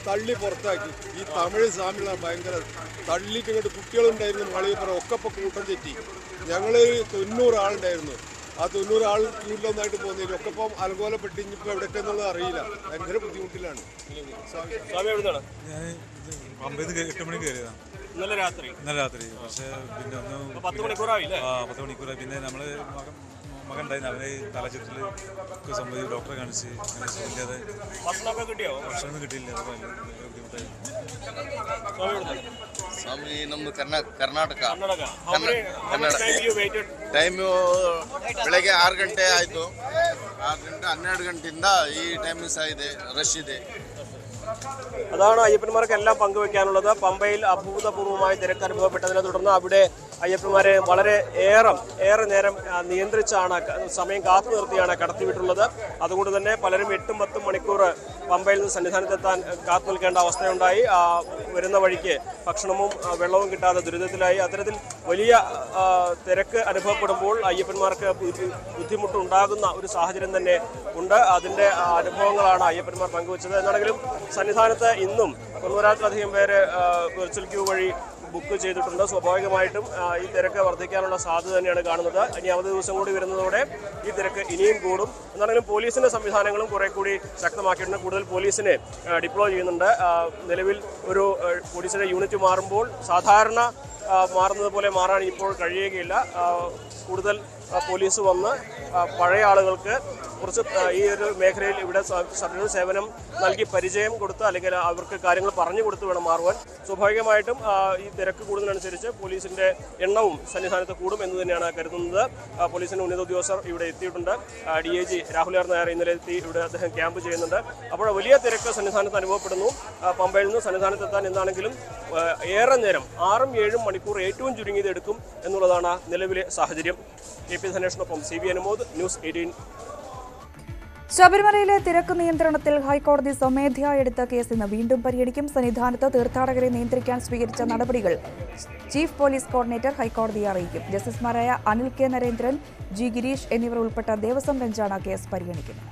[SPEAKER 8] തള്ളി പുറത്താക്കി. ഈ തമിഴ് സ്വാമികളാണ് ഭയങ്കര തള്ളിയിട്ട് ഇങ്ങോട്ട്. കുട്ടികളുണ്ടായിരുന്നു മളിയപ്പുറം ഒക്കെ ഇപ്പൊ കൂട്ടം തെറ്റി. ഞങ്ങള് 90 ആളുണ്ടായിരുന്നു. ആ 90 ആൾ ക്യൂരിലൊന്നായിട്ട് പോകുന്നില്ല. ഒക്കെ ഇപ്പം അലങ്കോലപ്പെട്ട് ഇനിയിപ്പോൾ എവിടേക്ക് എന്നുള്ളത് അറിയില്ല. ഭയങ്കര ബുദ്ധിമുട്ടിലാണ്.
[SPEAKER 9] പമ്പയിൽ 8 മണിക്ക് കയറിയതാണ്
[SPEAKER 7] ഇന്നലെ രാത്രി.
[SPEAKER 9] പക്ഷേ പിന്നെ ഒന്ന്
[SPEAKER 7] 10 മണിക്കൂറായില്ലേ?
[SPEAKER 9] 10 മണിക്കൂറായി. പിന്നെ നമ്മള് മകൻ ഉണ്ടായിരുന്നു. അവനെ തലചുറ്റൽ സംബന്ധിച്ച് ഡോക്ടറെ കാണിച്ച് അങ്ങനെ സുഖമില്ലാതെ.
[SPEAKER 7] ഭക്ഷണമൊക്കെ കിട്ടിയോ?
[SPEAKER 9] ഭക്ഷണം കിട്ടിയില്ല. അത് ബുദ്ധിമുട്ടായി.
[SPEAKER 10] ಸ್ವಾಮಿ ನಮ್ದು ಕರ್ನಾಟಕ. ಟೈಮು ಬೆಳಗ್ಗೆ 6 ಗಂಟೆ ಆಯಿತು. 6 ಗಂಟೆ 12 ಗಂಟೆಯಿಂದ ಈ ಟೈಮ್ ಮಿಸ್ ಆಗಿದೆ. ರಶ್ ಇದೆ.
[SPEAKER 7] അതാണ് അയ്യപ്പന്മാർക്കെല്ലാം പങ്കുവെക്കാനുള്ളത്. പമ്പയിൽ അഭൂതപൂർവമായ തിരക്ക് അനുഭവപ്പെട്ടതിനെ തുടർന്ന് അവിടെ അയ്യപ്പന്മാരെ വളരെ ഏറെ നേരം നിയന്ത്രിച്ചാണ്, സമയം കാത്തു നിർത്തിയാണ് കടത്തിവിട്ടുള്ളത്. അതുകൊണ്ട് തന്നെ പലരും 8-10 മണിക്കൂർ പമ്പയിൽ നിന്ന് സന്നിധാനത്തെത്താൻ കാത്തു നിൽക്കേണ്ട അവസ്ഥയുണ്ടായി. വരുന്ന വഴിക്ക് ഭക്ഷണവും വെള്ളവും കിട്ടാതെ ദുരിതത്തിലായി. അത്തരത്തിൽ വലിയ തിരക്ക് അനുഭവപ്പെടുമ്പോൾ അയ്യപ്പന്മാർക്ക് ബുദ്ധിമുട്ടുണ്ടാകുന്ന ഒരു സാഹചര്യം തന്നെ ഉണ്ട്. അതിൻ്റെ അനുഭവങ്ങളാണ് അയ്യപ്പന്മാർ പങ്കുവച്ചത്. എന്നാണെങ്കിലും സന്നിധാനത്ത് ഇന്നും 90,000-ലധികം പേര് വെർച്വൽ ക്യൂ വഴി ബുക്ക് ചെയ്തിട്ടുണ്ട്. സ്വാഭാവികമായിട്ടും ഈ തിരക്ക് വർദ്ധിക്കാനുള്ള സാധ്യത തന്നെയാണ് കാണുന്നത്. ഇനി അവധി ദിവസം കൂടി വരുന്നതോടെ ഈ തിരക്ക് ഇനിയും കൂടും. എന്നാണെങ്കിലും പോലീസിന്റെ സംവിധാനങ്ങളും കുറെ കൂടി ശക്തമാക്കിയിട്ടുണ്ട്. കൂടുതൽ പോലീസിനെ ഡിപ്ലോയ് ചെയ്യുന്നുണ്ട്. നിലവിൽ ഒരു പോലീസിന്റെ യൂണിറ്റ് മാറുമ്പോൾ സാധാരണ മാറുന്നത് പോലെ മാറാൻ ഇപ്പോൾ കഴിയുകയില്ല. കൂടുതൽ പോലീസ് വന്ന് പഴയ ആളുകൾക്ക് കുറച്ച് ഈ ഒരു മേഖലയിൽ ഇവിടെ സേവനം നൽകി പരിചയം കൊടുത്ത് അല്ലെങ്കിൽ അവർക്ക് കാര്യങ്ങൾ പറഞ്ഞു കൊടുത്ത് വേണം മാറുവാൻ. സ്വാഭാവികമായിട്ടും ഈ തിരക്ക് കൂടുന്നതിനനുസരിച്ച് പോലീസിന്റെ എണ്ണവും സന്നിധാനത്ത് കൂടും എന്ന് തന്നെയാണ് കരുതുന്നത്. പോലീസിന്റെ ഉന്നത ഉദ്യോഗസ്ഥർ ഇവിടെ എത്തിയിട്ടുണ്ട്. DIG രാഹുൽ ആർ നായർ ഇന്നലെ എത്തി ഇവിടെ അദ്ദേഹം ക്യാമ്പ് ചെയ്യുന്നുണ്ട്. അപ്പോൾ വലിയ തിരക്ക് സന്നിധാനത്ത് അനുഭവപ്പെടുന്നു. പമ്പയിൽ നിന്ന് സന്നിധാനത്തെത്താൻ എന്താണെങ്കിലും ഏറെ നേരം 6-7 മണിക്കൂർ ഏറ്റവും ചുരുങ്ങിയത് എടുക്കും എന്നുള്ളതാണ് നിലവിലെ സാഹചര്യം. AP ധനേഷിനൊപ്പം CB Anumod, news 18.
[SPEAKER 1] ശബരിമലയിലെ തിരക്ക് നിയന്ത്രണത്തിൽ ഹൈക്കോടതി സ്വമേധയാ എടുത്ത കേസ് ഇന്ന് വീണ്ടും പരിഗണിക്കും. സന്നിധാനത്ത് തീർത്ഥാടകരെ നിയന്ത്രിക്കാൻ സ്വീകരിച്ച നടപടികൾ ചീഫ് പോലീസ് കോർഡിനേറ്റർ ഹൈക്കോടതിയെ അറിയിക്കും. ജസ്റ്റിസുമാരായ അനിൽ K. നരേന്ദ്രൻ, G. ഗിരീഷ് എന്നിവർ ഉൾപ്പെട്ട ദേവസ്വം ബെഞ്ചാണ് കേസ് പരിഗണിക്കുന്നത്.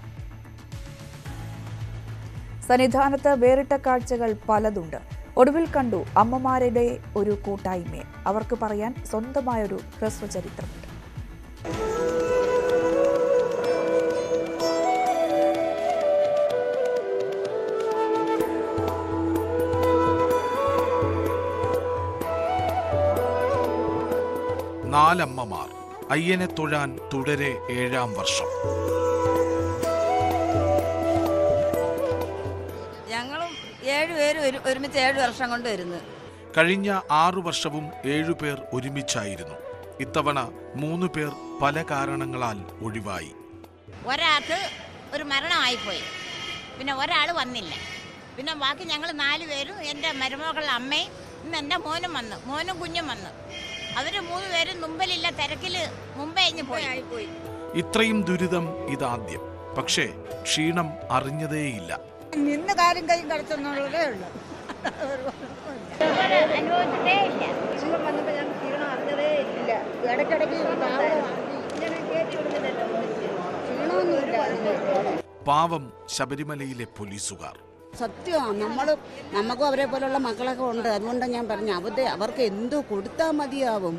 [SPEAKER 1] സന്നിധാനത്ത് വേറിട്ട കാഴ്ചകൾ പലതുണ്ട്. ഒടുവിൽ കണ്ടു അമ്മമാരുടെ ഒരു കൂട്ടായ്മയെ. അവർക്ക് പറയാൻ സ്വന്തമായൊരു ഹ്രസ്വചരിത്രമുണ്ട്.
[SPEAKER 11] നാലമ്മമാർ അയ്യനെ തൊഴാൻ തുടരെ 7-ാം വർഷം.
[SPEAKER 12] ഞങ്ങളും 7 പേര് ഒരുമിച്ച് 7 വർഷം കൊണ്ട് വരുന്നു.
[SPEAKER 11] കഴിഞ്ഞ 6 വർഷവും 7 പേർ ഒരുമിച്ചായിരുന്നു. ഇത്തവണ 3 പേർ പല കാരണങ്ങളാൽ ഒഴിവായി.
[SPEAKER 13] ഒരാൾക്ക് ഒരു മരണമായിപ്പോയി, പിന്നെ ഒരാൾ വന്നില്ല. പിന്നെ ബാക്കി ഞങ്ങൾ 4 പേരും എൻ്റെ മരുമകളുടെ അമ്മയും ഇന്ന് എൻ്റെ മോനും വന്നു, മോനും കുഞ്ഞും വന്നു. അവർ 3 പേരും മുമ്പിലില്ല, തിരക്കിൽ മുമ്പേ പോയി.
[SPEAKER 11] ഇത്രയും ദുരിതം ഇതാദ്യം. പക്ഷേ ക്ഷീണം അറിഞ്ഞതേയില്ല.
[SPEAKER 12] നിന്ന് കാര്യം കൈ കടത്തുന്നുള്ളതേ ഉള്ളൂ.
[SPEAKER 13] അനുഭവിച്ചിട്ടേ ഇല്ല.
[SPEAKER 12] വന്നപ്പോൾ ഞാൻ ക്ഷീണം അറിഞ്ഞതേ ഇല്ല. ഇടയ്ക്കിടയ്ക്ക്
[SPEAKER 11] പാവം ശബരിമലയിലെ പോലീസുകാർ.
[SPEAKER 14] സത്യമാണ്. നമുക്കും അവരെ പോലുള്ള മക്കളൊക്കെ ഉണ്ട്. അതുകൊണ്ട് ഞാൻ പറഞ്ഞു അവർക്ക് എന്തോ കൊടുത്താൽ മതിയാവും.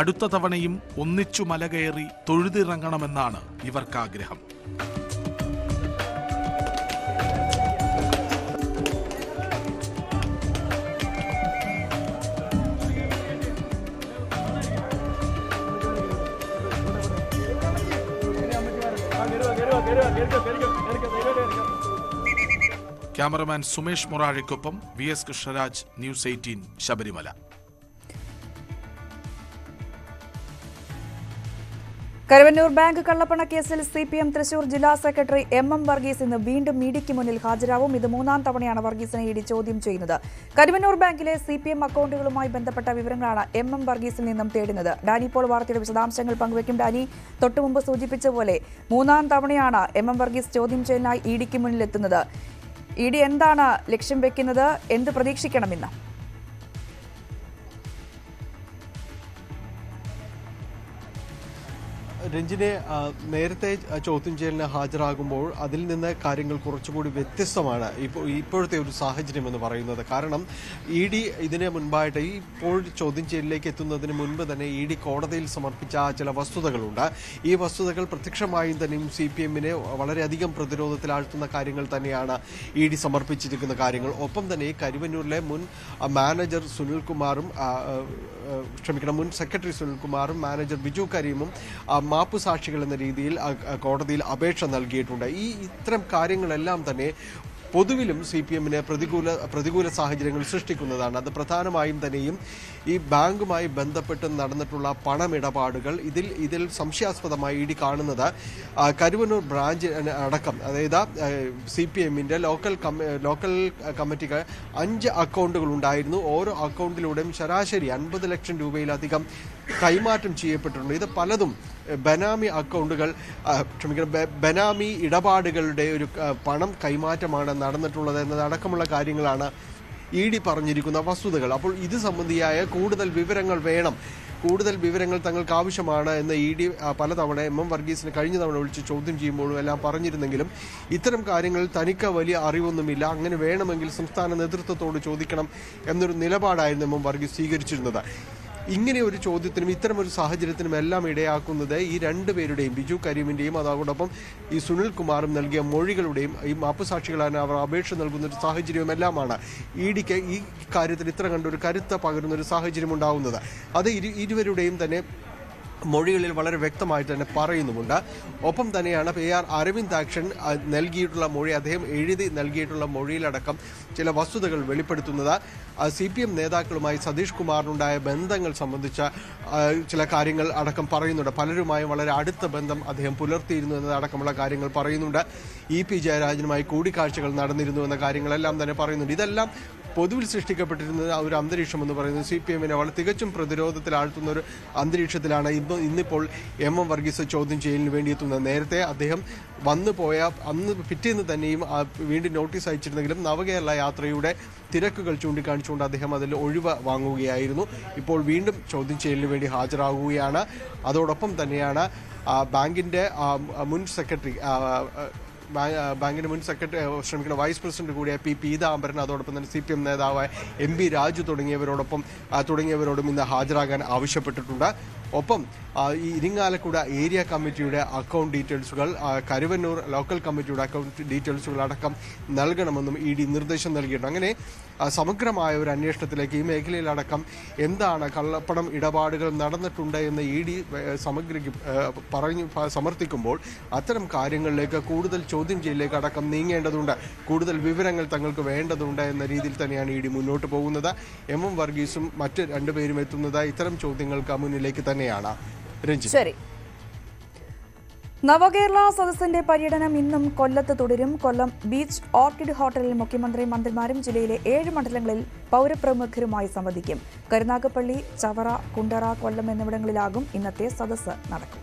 [SPEAKER 11] അടുത്ത തവണയും ഒന്നിച്ചു മല കയറി തൊഴുതിറങ്ങണമെന്നാണ് ഇവർക്കാഗ്രഹം. ക്യാമറമാൻ സുമേഷ് മൊറാഴയ്ക്കൊപ്പം VS Krishnaraj, news 18 Sabarimala.
[SPEAKER 1] Karuvannur bank കള്ളപ്പണ കേസിൽ CPM തൃശൂർ ജില്ലാ സെക്രട്ടറി MM വർഗീസ് ഇന്ന് വീണ്ടും ഇഡിക്ക് മുന്നിൽ ഹാജരാവും. ഇത് 3ാം തവണയാണ് വർഗീസിനെ ഇഡി ചോദ്യം ചെയ്യുന്നത്. കരുവന്നൂർ ബാങ്കിലെ CPM അക്കൗണ്ടുകളുമായി ബന്ധപ്പെട്ട വിവരങ്ങളാണ് MM വർഗീസിൽ നിന്നും തേടുന്നത്. ഡാനി പോൾ വാർത്തയുടെ വിശദാംശങ്ങൾ പങ്കുവയ്ക്കും. ഡാനി, തൊട്ടുമുമ്പ് സൂചിപ്പിച്ച പോലെ 3ാം തവണയാണ് MM വർഗീസ് ചോദ്യം ചെയ്യലിനായി ഇഡിക്ക് മുന്നിലെത്തുന്നത്. ഇഡി എന്താണ് ലക്ഷ്യം വെക്കുന്നത്? എന്ത് പ്രതീക്ഷിക്കണമെന്ന്?
[SPEAKER 15] രഞ്ജിനെ, നേരത്തെ ചോദ്യം ചെയ്യലിന് ഹാജരാകുമ്പോൾ അതിൽ നിന്ന് കാര്യങ്ങൾ കുറച്ചുകൂടി വ്യത്യസ്തമാണ് ഇപ്പോഴത്തെ ഒരു സാഹചര്യം എന്ന് പറയുന്നത്. കാരണം ED ഇതിന് മുൻപായിട്ട് ഇപ്പോൾ ചോദ്യം ചെയ്യലിലേക്ക് എത്തുന്നതിന് മുൻപ് തന്നെ ED കോടതിയിൽ സമർപ്പിച്ച ചില വസ്തുതകളുണ്ട്. ഈ വസ്തുതകൾ പ്രത്യക്ഷമായും തന്നെയും CPMനെ വളരെയധികം പ്രതിരോധത്തിലാഴ്ത്തുന്ന കാര്യങ്ങൾ തന്നെയാണ് ED സമർപ്പിച്ചിരിക്കുന്ന കാര്യങ്ങൾ. ഒപ്പം തന്നെ കരുവന്നൂരിലെ മുൻ മാനേജർ സുനിൽകുമാറും മുൻ സെക്രട്ടറി സുനിൽകുമാറും മാനേജർ ബിജു കരീമും മാപ്പുസാക്ഷികൾ എന്ന രീതിയിൽ കോടതിയിൽ അപേക്ഷ നൽകിയിട്ടുണ്ട്. ഇത്തരം കാര്യങ്ങളെല്ലാം തന്നെ പൊതുവിലും CPM-ന് പ്രതികൂല സാഹചര്യങ്ങൾ സൃഷ്ടിക്കുന്നതാണ്. അത് പ്രധാനമായും തന്നെയും ഈ ബാങ്കുമായി ബന്ധപ്പെട്ട് നടന്നിട്ടുള്ള പണമിടപാടുകൾ ഇതിൽ സംശയാസ്പദമായി ഇടി കാണുന്നത് കരുവന്നൂർ ബ്രാഞ്ച് അടക്കം, അതായത് CPM-ന്റെ ലോക്കൽ കമ്മിറ്റിക്ക് 5 അക്കൗണ്ടുകൾ ഉണ്ടായിരുന്നു. ഓരോ അക്കൗണ്ടിലൂടെയും ശരാശരി 50 ലക്ഷം രൂപയിലധികം കൈമാറ്റം ചെയ്യപ്പെട്ടിട്ടുണ്ട്. ഇത് പലതും ബനാമി ഇടപാടുകളുടെ ഒരു പണം കൈമാറ്റമാണ് നടന്നിട്ടുള്ളത് എന്നതടക്കമുള്ള കാര്യങ്ങളാണ് ED പറഞ്ഞിരിക്കുന്ന വസ്തുതകൾ. അപ്പോൾ ഇത് സംബന്ധിയായ കൂടുതൽ വിവരങ്ങൾ തങ്ങൾക്ക് ആവശ്യമാണ് എന്ന് ED പലതവണ MM വർഗീസിന് കഴിഞ്ഞ തവണ വിളിച്ച് ചോദ്യം ചെയ്യുമ്പോഴും എല്ലാം പറഞ്ഞിരുന്നെങ്കിലും ഇത്തരം കാര്യങ്ങളിൽ തനിക്ക് വലിയ അറിവൊന്നുമില്ല, അങ്ങനെ വേണമെങ്കിൽ സംസ്ഥാന നേതൃത്വത്തോട് ചോദിക്കണം എന്നൊരു നിലപാടായിരുന്നു MM വർഗീസ് സ്വീകരിച്ചിരുന്നത്. ഇങ്ങനെ ഒരു ചോദ്യത്തിനും ഇത്തരം ഒരു സാഹചര്യത്തിനും എല്ലാം ഇടയാക്കുന്നത് ഈ രണ്ടുപേരുടെയും, ബിജു കരീമിൻ്റെയും അതോടൊപ്പം ഈ സുനിൽ കുമാറും നൽകിയ മൊഴികളുടെയും ഈ മാപ്പുസാക്ഷികളാണ് അവർ അപേക്ഷ നൽകുന്ന ഒരു സാഹചര്യവും എല്ലാമാണ് EDക്ക് ഈ കാര്യത്തിൽ ഇത്ര കണ്ടൊരു കരുത്ത് പകരുന്നൊരു സാഹചര്യം ഉണ്ടാകുന്നത്. അത് ഇരുവരുടെയും തന്നെ മൊഴികളിൽ വളരെ വ്യക്തമായിട്ട് തന്നെ പറയുന്നുമുണ്ട്. ഒപ്പം തന്നെയാണ് AR അരവിന്ദാക്ഷൻ നൽകിയിട്ടുള്ള മൊഴി, അദ്ദേഹം എഴുതി നൽകിയിട്ടുള്ള മൊഴിയിലടക്കം ചില വസ്തുതകൾ വെളിപ്പെടുത്തുന്നത്. CPM നേതാക്കളുമായി സതീഷ് കുമാറിനുണ്ടായ ബന്ധങ്ങൾ സംബന്ധിച്ച ചില കാര്യങ്ങൾ അടക്കം പറയുന്നുണ്ട്. പലരുമായും വളരെ അടുത്ത ബന്ധം അദ്ദേഹം പുലർത്തിയിരുന്നു എന്നതടക്കമുള്ള കാര്യങ്ങൾ പറയുന്നുണ്ട്. EP ജയരാജനുമായി കൂടിക്കാഴ്ചകൾ നടന്നിരുന്നു എന്ന കാര്യങ്ങളെല്ലാം തന്നെ പറയുന്നുണ്ട്. ഇതെല്ലാം പൊതുവിൽ സൃഷ്ടിക്കപ്പെട്ടിരുന്ന ഒരു അന്തരീക്ഷം എന്ന് പറയുന്നത് CPM-നെ വളരെ തികച്ചും പ്രതിരോധത്തിലാഴ്ത്തുന്ന ഒരു അന്തരീക്ഷത്തിലാണ് ഇന്നിപ്പോൾ MM വർഗീസ് ചോദ്യം ചെയ്യലിന് വേണ്ടി എത്തുന്നത്. നേരത്തെ അദ്ദേഹം വന്നുപോയ അന്ന് പിറ്റേന്ന് തന്നെയും വീണ്ടും നോട്ടീസ് അയച്ചിരുന്നെങ്കിലും നവകേരള യാത്രയുടെ തിരക്കുകൾ ചൂണ്ടിക്കാണിച്ചുകൊണ്ട് അദ്ദേഹം അതിൽ ഒഴിവ് വാങ്ങുകയായിരുന്നു. ഇപ്പോൾ വീണ്ടും ചോദ്യം ചെയ്യലിന് വേണ്ടി ഹാജരാകുകയാണ്. അതോടൊപ്പം തന്നെയാണ് ബാങ്കിൻ്റെ മുൻ സെക്രട്ടറി ബാങ്കിന്റെ മുൻ സെക്രട്ടറി വൈസ് പ്രസിഡന്റ് കൂടിയ P പീതാംബരൻ, അതോടൊപ്പം തന്നെ CPM നേതാവായ MP രാജു തുടങ്ങിയവരോടും ഇന്ന് ഹാജരാകാൻ ആവശ്യപ്പെട്ടിട്ടുണ്ട്. ഒപ്പം ഈ ഇരിങ്ങാലക്കുട ഏരിയ കമ്മിറ്റിയുടെ അക്കൗണ്ട് ഡീറ്റെയിൽസുകൾ, കരുവന്നൂർ ലോക്കൽ കമ്മിറ്റിയുടെ അക്കൗണ്ട് ഡീറ്റെയിൽസുകൾ അടക്കം നൽകണമെന്നും ED നിർദ്ദേശം നൽകിയിട്ടുണ്ട്. അങ്ങനെ സമഗ്രമായ ഒരു അന്വേഷണത്തിലേക്ക് ഈ മേഖലയിലടക്കം എന്താണ് കള്ളപ്പണം ഇടപാടുകൾ നടന്നിട്ടുണ്ട് എന്ന് ED സമർത്ഥിക്കുമ്പോൾ അത്തരം കാര്യങ്ങളിലേക്ക് കൂടുതൽ ചോദ്യം ചെയ്യലിലേക്ക് അടക്കം നീങ്ങേണ്ടതുണ്ട്, കൂടുതൽ വിവരങ്ങൾ തങ്ങൾക്ക് വേണ്ടതുണ്ട് എന്ന രീതിയിൽ തന്നെയാണ് ED മുന്നോട്ട് പോകുന്നത്. MM വർഗീസും മറ്റ് രണ്ടുപേരും എത്തുന്നത് ഇത്തരം ചോദ്യങ്ങൾക്ക് മുന്നിലേക്ക് തന്നെയാണ്.
[SPEAKER 1] ശരി. നവകേരള സദസ്സിന്റെ പര്യടനം ഇന്നും കൊല്ലത്ത് തുടരും. കൊല്ലം ബീച്ച് ഓർക്കിഡ് ഹോട്ടലിൽ മുഖ്യമന്ത്രി, മന്ത്രിമാരും ജില്ലയിലെ 7 മണ്ഡലങ്ങളിൽ പൗരപ്രമുഖരുമായി സംവദിക്കും. കരുനാഗപ്പള്ളി, ചവറ, കുണ്ടറ, കൊല്ലം എന്നിവിടങ്ങളിലാകും ഇന്നത്തെ സദസ്സ് നടക്കുക.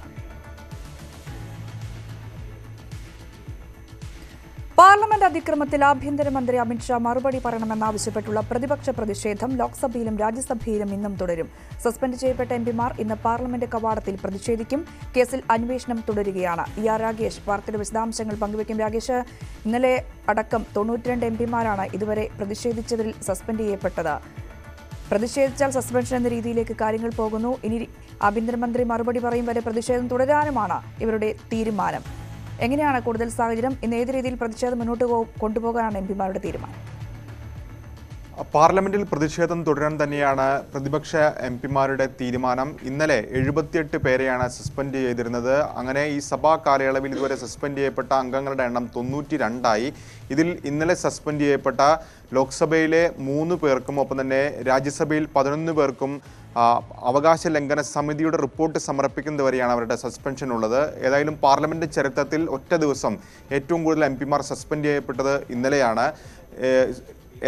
[SPEAKER 1] പാർലമെന്റ് അതിക്രമത്തിൽ ആഭ്യന്തരമന്ത്രി അമിത്ഷാ മറുപടി പറയണമെന്നാവശ്യപ്പെട്ടുള്ള പ്രതിപക്ഷ പ്രതിഷേധം ലോക്സഭയിലും രാജ്യസഭയിലും ഇന്നും തുടരും. സസ്പെൻഡ് ചെയ്യപ്പെട്ട MP-മാർ ഇന്ന് പാർലമെന്റ് കവാടത്തിൽ പ്രതിഷേധിക്കും. കേസിൽ അന്വേഷണം തുടരുകയാണ്. ER രാഗേഷ് വാർത്തയുടെ വിശദാംശങ്ങൾ പങ്കുവയ്ക്കും. രാഗേഷ്, ഇന്നലെ അടക്കം 92 MP-മാരാണ് ഇതുവരെ പ്രതിഷേധിച്ചവരിൽ സസ്പെൻഡ് ചെയ്യപ്പെട്ടത്. പ്രതിഷേധിച്ചാൽ സസ്പെൻഷൻ എന്ന രീതിയിലേക്ക് കാര്യങ്ങൾ പോകുന്നു. ഇനി ആഭ്യന്തരമന്ത്രി മറുപടി പറയും വരെ പ്രതിഷേധം തുടരാനുമാണ് ഇവരുടെ തീരുമാനം. എങ്ങനെയാണ് കൂടുതൽ സാഹചര്യം? ഇന്ന് ഏത് രീതിയിൽ പ്രതിഷേധം മുന്നോട്ട് കൊണ്ടുപോകാനാണ് MP-മാരുടെ തീരുമാനം?
[SPEAKER 16] പാർലമെന്റിൽ പ്രതിഷേധം തുടരാൻ തന്നെയാണ് പ്രതിപക്ഷ MP-മാരുടെ തീരുമാനം. ഇന്നലെ 78 പേരെയാണ് സസ്പെൻഡ് ചെയ്തിരുന്നത്. അങ്ങനെ ഈ സഭാ കാലയളവിൽ ഇതുവരെ സസ്പെൻഡ് ചെയ്യപ്പെട്ട അംഗങ്ങളുടെ എണ്ണം 92ആയി. ഇതിൽ ഇന്നലെ സസ്പെൻഡ് ചെയ്യപ്പെട്ട ലോക്സഭയിലെ 3 പേർക്കും ഒപ്പം തന്നെ രാജ്യസഭയിൽ 11 പേർക്കും അവകാശ ലംഘന സമിതിയുടെ റിപ്പോർട്ട് സമർപ്പിക്കുന്നതുവരെയാണ് അവരുടെ സസ്പെൻഷൻ ഉള്ളത്. ഏതായാലും പാർലമെന്റ് ചരിത്രത്തിൽ ഒറ്റ ദിവസം ഏറ്റവും കൂടുതൽ MP-മാർ സസ്പെൻഡ് ചെയ്യപ്പെട്ടത് ഇന്നലെയാണ്.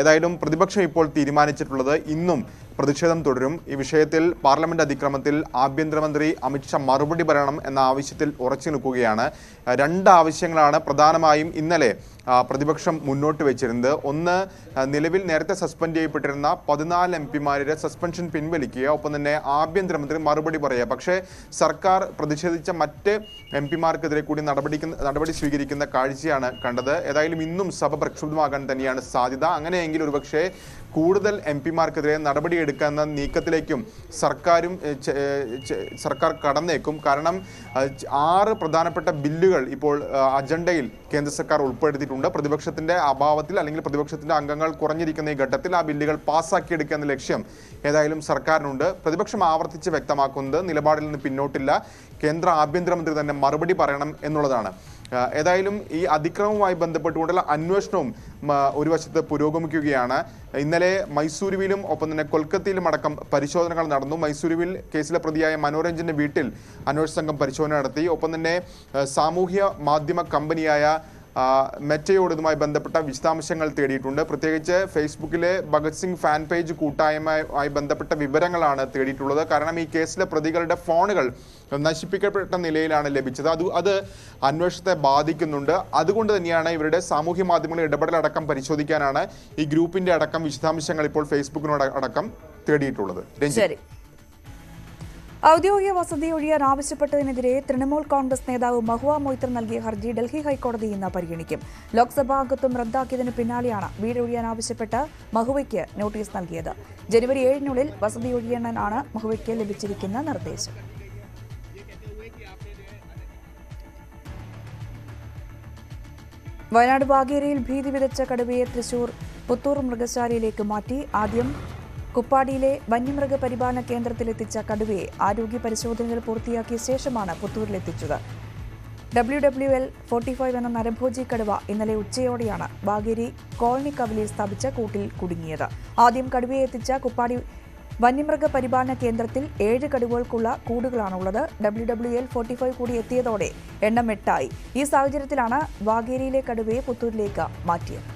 [SPEAKER 16] ഏതായാലും പ്രതിപക്ഷം ഇപ്പോൾ തീരുമാനിച്ചിട്ടുള്ളത് ഇന്നും പ്രതിഷേധം തുടരും. ഈ വിഷയത്തിൽ പാർലമെന്റ് അതിക്രമത്തിൽ ആഭ്യന്തരമന്ത്രി അമിത്ഷാ മറുപടി പറയണം എന്ന ആവശ്യത്തിൽ ഉറച്ചു നിൽക്കുകയാണ്. 2 ആവശ്യങ്ങളാണ് പ്രധാനമായും ഇന്നലെ പ്രതിപക്ഷം മുന്നോട്ട് വെച്ചിരുന്നത്. ഒന്ന്, നിലവിൽ നേരത്തെ സസ്പെൻഡ് ചെയ്യപ്പെട്ടിരുന്ന 14 MP-മാരുടെ സസ്പെൻഷൻ പിൻവലിക്കുക, ഒപ്പം തന്നെ ആഭ്യന്തരമന്ത്രി മറുപടി പറയുക. പക്ഷേ സർക്കാർ പ്രതിഷേധിച്ച മറ്റ് MP-മാർക്കെതിരെ കൂടി നടപടി സ്വീകരിക്കുന്ന കാഴ്ചയാണ് കണ്ടത്. ഏതായാലും ഇന്നും സഭ പ്രക്ഷുബ്ധമാകാൻ തന്നെയാണ് സാധ്യത. അങ്ങനെയെങ്കിൽ ഒരുപക്ഷെ കൂടുതൽ MP-മാർക്കെതിരെ നടപടിയെടുക്കുന്ന നീക്കത്തിലേക്കും സർക്കാർ കടന്നേക്കും. കാരണം 6 പ്രധാനപ്പെട്ട ബില്ലുകൾ ഇപ്പോൾ അജണ്ടയിൽ കേന്ദ്ര സർക്കാർ ഉൾപ്പെടുത്തിയിട്ടുണ്ട്. പ്രതിപക്ഷത്തിന്റെ അഭാവത്തിൽ അല്ലെങ്കിൽ പ്രതിപക്ഷത്തിന്റെ അംഗങ്ങൾ കുറഞ്ഞിരിക്കുന്ന ഈ ഘട്ടത്തിൽ ആ ബില്ലുകൾ പാസ്സാക്കിയെടുക്കുക എന്ന ലക്ഷ്യം ഏതായാലും സർക്കാരിനുണ്ട്. പ്രതിപക്ഷം ആവർത്തിച്ച് വ്യക്തമാക്കുന്നത് നിലപാടിൽ നിന്ന് പിന്നോട്ടില്ല, കേന്ദ്ര ആഭ്യന്തരമന്ത്രി തന്നെ മറുപടി പറയണം എന്നുള്ളതാണ്. ഏതായാലും ഈ അതിക്രമവുമായി ബന്ധപ്പെട്ടുകൊണ്ടുള്ള അന്വേഷണവും ഒരു വശത്ത് പുരോഗമിക്കുകയാണ്. ഇന്നലെ മൈസൂരുവിലും ഒപ്പം തന്നെ കൊൽക്കത്തയിലും അടക്കം പരിശോധനകൾ നടന്നു. മൈസൂരുവിൽ കേസിലെ പ്രതിയായ മനോരഞ്ജന്റെ വീട്ടിൽ അന്വേഷണ സംഘം പരിശോധന നടത്തി. ഒപ്പം തന്നെ സാമൂഹ്യ മാധ്യമ കമ്പനിയായ മെറ്റയോട് ഇതുമായി ബന്ധപ്പെട്ട വിശദാംശങ്ങൾ തേടിയിട്ടുണ്ട്. പ്രത്യേകിച്ച് ഫേസ്ബുക്കിലെ ഭഗത് സിംഗ് ഫാൻ പേജ് കൂട്ടായ്മയുമായി ബന്ധപ്പെട്ട വിവരങ്ങളാണ് തേടിയിട്ടുള്ളത്. കാരണം ഈ കേസിലെ പ്രതികളുടെ ഫോണുകൾ നശിപ്പിക്കപ്പെട്ട നിലയിലാണ് ലഭിച്ചത്. അത് അന്വേഷണത്തെ ബാധിക്കുന്നുണ്ട്. അതുകൊണ്ട് തന്നെയാണ് ഇവരുടെ സാമൂഹ്യ മാധ്യമങ്ങളിൽ ഇടപെടലടക്കം പരിശോധിക്കാനാണ് ഈ ഗ്രൂപ്പിന്റെ അടക്കം വിശദാംശങ്ങൾ ഇപ്പോൾ ഫേസ്ബുക്കിനോട് അടക്കം തേടിയിട്ടുള്ളത്.
[SPEAKER 1] ഔദ്യോഗിക വസതി ഒഴിയാൻ ആവശ്യപ്പെട്ടതിനെതിരെ തൃണമൂൽ കോൺഗ്രസ് നേതാവ് മഹുവ മൊയ്ത്ര നൽകിയ ഹർജി ഡൽഹി ഹൈക്കോടതി ഇന്ന് പരിഗണിക്കും. ലോക്സഭാ അംഗത്വം റദ്ദാക്കിയതിന് പിന്നാലെയാണ് വീട് ഒഴിയാൻ ആവശ്യപ്പെട്ട് മഹുവയ്ക്ക് നോട്ടീസ് നൽകിയത്. ജനുവരി 7-നുള്ളിൽ വസതി ഒഴിയാനാണ് മഹുവയ്ക്ക് ലഭിച്ചിരിക്കുന്ന നിർദ്ദേശം. വയനാട് ബാഗേരിയിൽ ഭീതി വിതച്ച കടുവയെ തൃശൂർ പുത്തൂർ മൃഗശാലയിലേക്ക് മാറ്റി. ആദ്യം കുപ്പാടിയിലെ വന്യമൃഗ പരിപാലന കേന്ദ്രത്തിലെത്തിച്ച കടുവയെ ആരോഗ്യ പരിശോധനകൾ പൂർത്തിയാക്കിയ ശേഷമാണ് പുത്തൂരിലെത്തിച്ചത്. WWL 45 എന്ന നരഭോജി കടുവ ഇന്നലെ ഉച്ചയോടെയാണ് ബാഗേരി കോളനി കവലയിൽ സ്ഥാപിച്ച കൂട്ടിൽ കുടുങ്ങിയത്. ആദ്യം കടുവയെ എത്തിച്ച കുപ്പാടി വന്യമൃഗ പരിപാലന കേന്ദ്രത്തിൽ 7 കടുവകൾക്കുള്ള കൂടുകളാണുള്ളത്. WWL 45 കൂടി എത്തിയതോടെ എണ്ണം 8 ഈ സാഹചര്യത്തിലാണ് ബാഗേരിയിലെ കടുവയെ പുത്തൂരിലേക്ക് മാറ്റിയത്.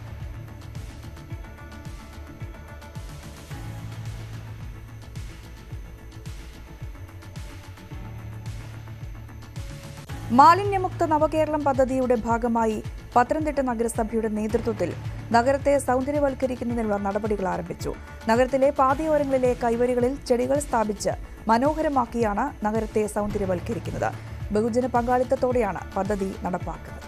[SPEAKER 1] മാലിന്യമുക്ത നവകേരളം പദ്ധതിയുടെ ഭാഗമായി പത്തനംതിട്ട നഗരസഭയുടെ നേതൃത്വത്തിൽ നഗരത്തെ സൗന്ദര്യവൽക്കരിക്കുന്നതിനുള്ള നടപടികൾ ആരംഭിച്ചു. നഗരത്തിലെ പാതയോരങ്ങളിലെ കൈവരികളിൽ ചെടികൾ സ്ഥാപിച്ച് മനോഹരമാക്കിയാണ് നഗരത്തെ സൗന്ദര്യവൽക്കരിക്കുന്നത്. ബഹുജന പങ്കാളിത്തത്തോടെയാണ് പദ്ധതി നടപ്പാക്കുന്നത്.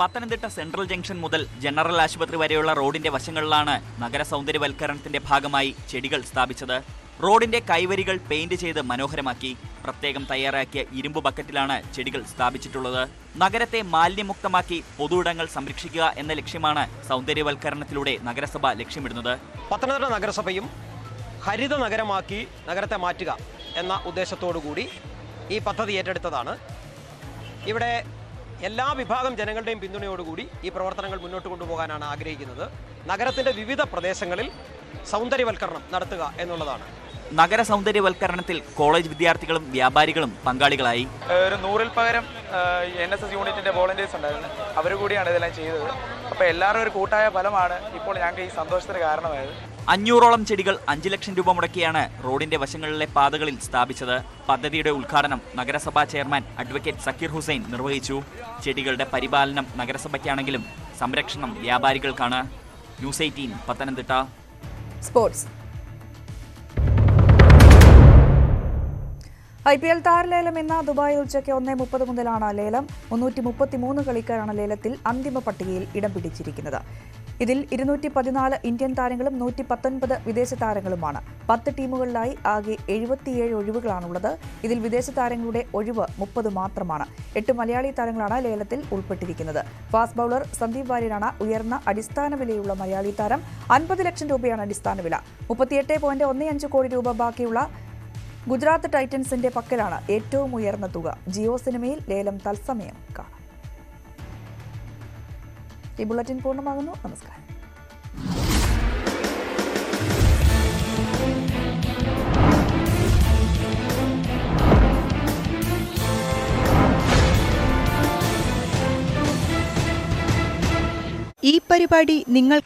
[SPEAKER 17] പത്തനംതിട്ട സെൻട്രൽ ജംഗ്ഷൻ മുതൽ ജനറൽ ആശുപത്രി വരെയുള്ള റോഡിന്റെ വശങ്ങളിലാണ് നഗര സൗന്ദര്യവൽക്കരണത്തിന്റെ ഭാഗമായി ചെടികൾ സ്ഥാപിച്ചത്. റോഡിന്റെ കൈവരികൾ പെയിന്റ് ചെയ്ത് മനോഹരമാക്കി. പ്രത്യേകം തയ്യാറാക്കിയ ഇരുമ്പ് ബക്കറ്റിലാണ് ചെടികൾ സ്ഥാപിച്ചിട്ടുള്ളത്. നഗരത്തെ മാലിന്യമുക്തമാക്കി പൊതുയിടങ്ങൾ സംരക്ഷിക്കുക എന്ന ലക്ഷ്യമാണ് സൗന്ദര്യവൽക്കരണത്തിലൂടെ നഗരസഭ ലക്ഷ്യമിടുന്നത്.
[SPEAKER 7] പത്തനംതിട്ട നഗരസഭയും ഹരിത നഗരമാക്കി നഗരത്തെ മാറ്റുക എന്ന ഉദ്ദേശത്തോടുകൂടി ഈ പദ്ധതി ഏറ്റെടുത്തതാണ്. ഇവിടെ എല്ലാ വിഭാഗം ജനങ്ങളുടെയും പിന്തുണയോടുകൂടി ഈ പ്രവർത്തനങ്ങൾ മുന്നോട്ട് കൊണ്ടുപോകാനാണ് ആഗ്രഹിക്കുന്നത്. നഗരത്തിന്റെ വിവിധ പ്രദേശങ്ങളിൽ സൗന്ദര്യവൽക്കരണം നടത്തുക എന്നുള്ളതാണ്.
[SPEAKER 17] നഗര സൗന്ദര്യവൽക്കരണത്തിൽ കോളേജ് വിദ്യാർത്ഥികളും വ്യാപാരികളും പങ്കാളികളായി.
[SPEAKER 18] ഒരു 100-ൽ പകരം NSS യൂണിറ്റിന്റെ വോളണ്ടിയേഴ്സ് ഉണ്ടായിരുന്നു. അവർ കൂടിയാണ് ഇതെല്ലാം ചെയ്തത്. അപ്പോൾ എല്ലാവരും ഒരു കൂട്ടായ ഫലമാണ് ഇപ്പോൾ ഞങ്ങൾക്ക് ഈ സന്തോഷത്തിന് കാരണമായത്.
[SPEAKER 17] 500ഓളം ചെടികൾ 5 ലക്ഷം രൂപ മുടക്കിയാണ് റോഡിന്റെ വശങ്ങളിലെ പാതകളിൽ സ്ഥാപിച്ചത്. പദ്ധതിയുടെ ഉദ്ഘാടനം നഗരസഭാ ചെയർമാൻ അഡ്വക്കേറ്റ് സക്കീർ ഹുസൈൻ നിർവഹിച്ചു. ചെടികളുടെ പരിപാലനം നഗരസഭയ്ക്കാണെങ്കിലും സംരക്ഷണം വ്യാപാരികൾക്കാണ്. ന്യൂസ് 18 പത്തനംതിട്ട.
[SPEAKER 1] സ്പോർട്സ്. IPL താരലേലം ഇന്ന് ദുബായിൽ ഉച്ചയ്ക്ക് 1:30 മുതലാണ് ലേലം. 333 കളിക്കാരാണ് ലേലത്തിൽ അന്തിമ പട്ടികയിൽ ഇടം പിടിച്ചിരിക്കുന്നത്. ഇതിൽ 214 ഇന്ത്യൻ താരങ്ങളും 119 വിദേശ താരങ്ങളുമാണ്. 10 ടീമുകളിലായി ആകെ 77 ഒഴിവുകളാണുള്ളത്. ഇതിൽ വിദേശ താരങ്ങളുടെ ഒഴിവ് 30 മാത്രമാണ്. 8 മലയാളി താരങ്ങളാണ് ലേലത്തിൽ ഉൾപ്പെട്ടിരിക്കുന്നത്. ഫാസ്റ്റ് ബൌളർ സന്ദീപ് വാര്യരാണ് ഉയർന്ന അടിസ്ഥാന വിലയുള്ള മലയാളി താരം. 50 ലക്ഷം രൂപയാണ് അടിസ്ഥാന വില. 38.15 കോടി രൂപ ബാക്കിയുള്ള ഗുജറാത്ത് ടൈറ്റൻസിന്റെ പക്കലാണ് ഏറ്റവും ഉയർന്ന തുക. ജിയോ സിനിമയിൽ ലേലം തത്സമയം കാണാം. ഈ ബുള്ളറ്റിൻ പൂർണ്ണമാകുന്നു. നമസ്കാരം.
[SPEAKER 19] ഈ പരിപാടി നിങ്ങൾ